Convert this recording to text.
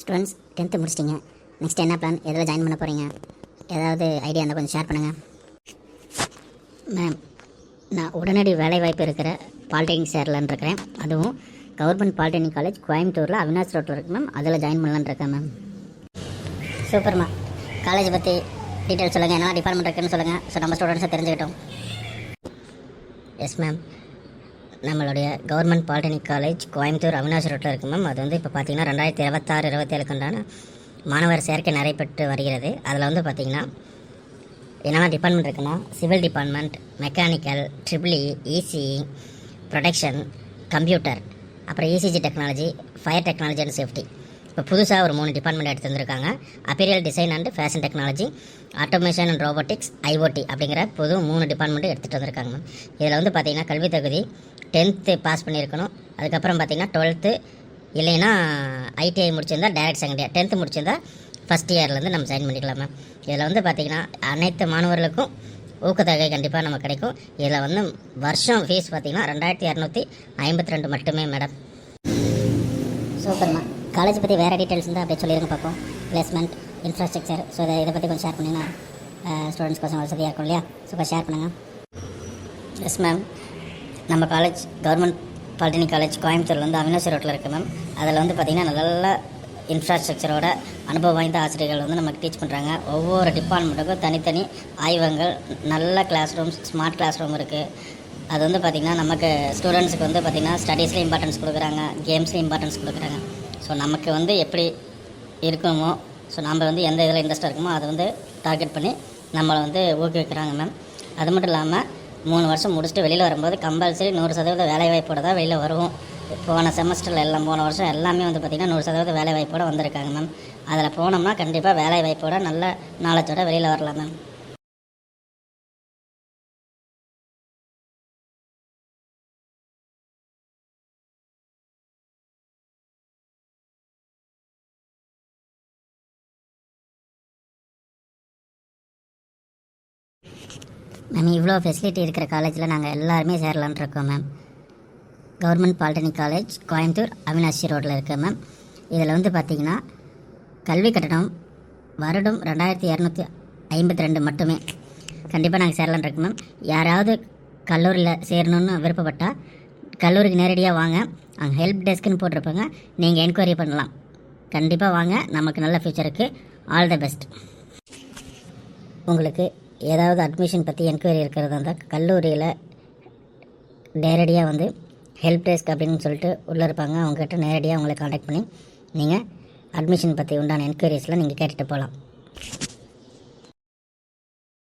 Students 10th முடிச்சிட்டிங்க. Next என்ன plan, எதில் join பண்ண போகிறீங்க, ஏதாவது ஐடியா இருந்தால் கொஞ்சம் ஷேர் பண்ணுங்கள். மேம், நான் உடனடி வேலைவாய்ப்பு இருக்கிற பாலிடெக்னிக் சேரலான்னு இருக்கிறேன். அதுவும் கவர்மெண்ட் பாலிடெக்னிக் காலேஜ் கோயம்புத்தூரில் அவினாஷ் ரோட்டில் இருக்குது மேம். அதில் ஜாயின் பண்ணலான்னு இருக்கேன் மேம். சூப்பர்மா. காலேஜ் பற்றி டீட்டெயில்ஸ் சொல்லுங்கள், என்ன டிபார்ட்மெண்ட் இருக்குன்னு சொல்லுங்கள். ஸோ நம்ம ஸ்டூடெண்ட்ஸை தெரிஞ்சுக்கிட்டோம். எஸ் மேம், நம்மளுடைய government polytechnic college Coimbatore Avinash ரோட்டில் இருக்குது மேம். அது வந்து இப்போ பார்த்தீங்கன்னா 2026-27 மாணவர் சேர்க்கை நடைபெற்று வருகிறது. அதில் வந்து பார்த்திங்கன்னா என்னென்ன டிபார்ட்மெண்ட் இருக்குன்னா, civil department, mechanical, triple EC, production, computer, அப்புறம் ECG technology, fire technology and safety. இப்போ புதுசாக ஒரு 3 டிபார்ட்மெண்ட் எடுத்து வந்திருக்காங்க. Apparel design and fashion technology, automation and robotics, IoT அப்படிங்கிற புது 3 டிபார்ட்மெண்ட்டு எடுத்துகிட்டு வந்திருக்காங்க. இதில் வந்து பார்த்திங்கன்னா கல்வி தகுதி 10th பாஸ் பண்ணியிருக்கணும். அதுக்கப்புறம் பார்த்திங்கன்னா 12th இல்லைன்னா ஐடிஐ முடிச்சிருந்தா டைரக்ட் செகண்ட் இயர், 10th முடிச்சிருந்தா ஃபஸ்ட் இயர்லேருந்து நம்ம ஜாயின் பண்ணிக்கலாம் மேம். இதில் வந்து பார்த்திங்கன்னா அனைத்து மாணவர்களுக்கும் ஊக்கத்தொகை கண்டிப்பாக நம்ம கிடைக்கும். இதில் வந்து வருஷம் ஃபீஸ் பார்த்திங்கன்னா 2252 மட்டுமே மேடம். சூப்பர்மா. காலேஜ் பற்றி வேறு டீட்டெயில்ஸ் இருந்தால் அப்படியே சொல்லிடுங்க பார்ப்போம். பிளேஸ்மெண்ட், இன்ஃப்ராஸ்ட்ரக்சர், ஸோ இதை பற்றி கொஞ்சம் ஷேர் பண்ணிங்கன்னா ஸ்டூடெண்ட்ஸ் கொஞ்சம் வசதியாக இருக்கும் இல்லையா? ஸோ ஷேர் பண்ணுங்கள். எஸ் மேம், நம்ம காலேஜ் கவர்மெண்ட் பாலிடெக்னிக் காலேஜ் கோயம்புத்தூரில் வந்து அவினாஷ் ரோட்டில் இருக்குது மேம். அதில் வந்து பார்த்திங்கன்னா நல்ல இன்ஃப்ராஸ்ட்ரக்சரோட அனுபவம் வாய்ந்த ஆசிரியர்கள் வந்து நமக்கு டீச் பண்ணுறாங்க. ஒவ்வொரு டிபார்ட்மெண்ட்டுக்கும் தனித்தனி ஆய்வகங்கள், நல்ல class rooms, smart class room இருக்குது. அது வந்து பார்த்திங்கன்னா நமக்கு ஸ்டூடெண்ட்ஸுக்கு வந்து பார்த்திங்கன்னா ஸ்டடீஸ்லேயும் இம்பார்ட்டன்ஸ் கொடுக்குறாங்க, கேம்ஸ்லேயும் இம்பார்ட்டன்ஸ் கொடுக்குறாங்க. ஸோ நமக்கு வந்து எப்படி இருக்கணுமோ, ஸோ நம்ம வந்து எந்த இதில் இன்ட்ரெஸ்ட்டாக இருக்குமோ அதை வந்து டார்கெட் பண்ணி நம்மளை வந்து ஊக்குவிக்கிறாங்க மேம். அது மட்டும் இல்லாமல் 3 வருஷம் முடிச்சுட்டு வெளியில் வரும்போது கம்பல்சரி 100% வேலைவாய்ப்போடு தான் வெளியில் வருவோம். போன செமஸ்டரில் எல்லாம் போன வருஷம் எல்லாமே வந்து பார்த்திங்கன்னா 100% வேலைவாய்ப்போடு வந்திருக்காங்க மேம். அதில் போனோம்னா கண்டிப்பாக வேலைவாய்ப்போட நல்ல நாலேஜோட வெளியில் வரலாம் மேம். மேம், இவ்வளோ ஃபெசிலிட்டி இருக்கிற காலேஜில் நாங்கள் எல்லாருமே சேரலான் இருக்கோம் ma'am. Government polytechnic college Coimbatore Avinashi ரோட்டில் இருக்குது மேம். இதில் வந்து பார்த்திங்கன்னா கல்வி கட்டணம் வருடம் 2252 மட்டுமே. கண்டிப்பாக நாங்கள் சேரலான் இருக்கோம் மேம். யாராவது கல்லூரியில் சேரணுன்னு விருப்பப்பட்டால் கல்லூரிக்கு நேரடியாக வாங்க. அங்கே ஹெல்ப் டெஸ்க்குன்னு போட்டிருப்பாங்க, நீங்கள் என்கொயரி பண்ணலாம். கண்டிப்பாக வாங்க, நமக்கு நல்ல ஃப்யூச்சருக்கு. All the best. உங்களுக்கு ஏதாவது அட்மிஷன் பற்றி என்கொயரி இருக்கிறதா இருந்தால் கல்லூரியில் நேரடியாக வந்து ஹெல்ப் டெஸ்க் அப்படின்னு சொல்லிட்டு உள்ளே இருப்பாங்க. அவங்ககிட்ட நேரடியாக உங்களை காண்டாக்ட் பண்ணி நீங்கள் அட்மிஷன் பற்றி உண்டான என்கொயரிஸ்லாம் நீங்கள் கேட்டுட்டு போகலாம்.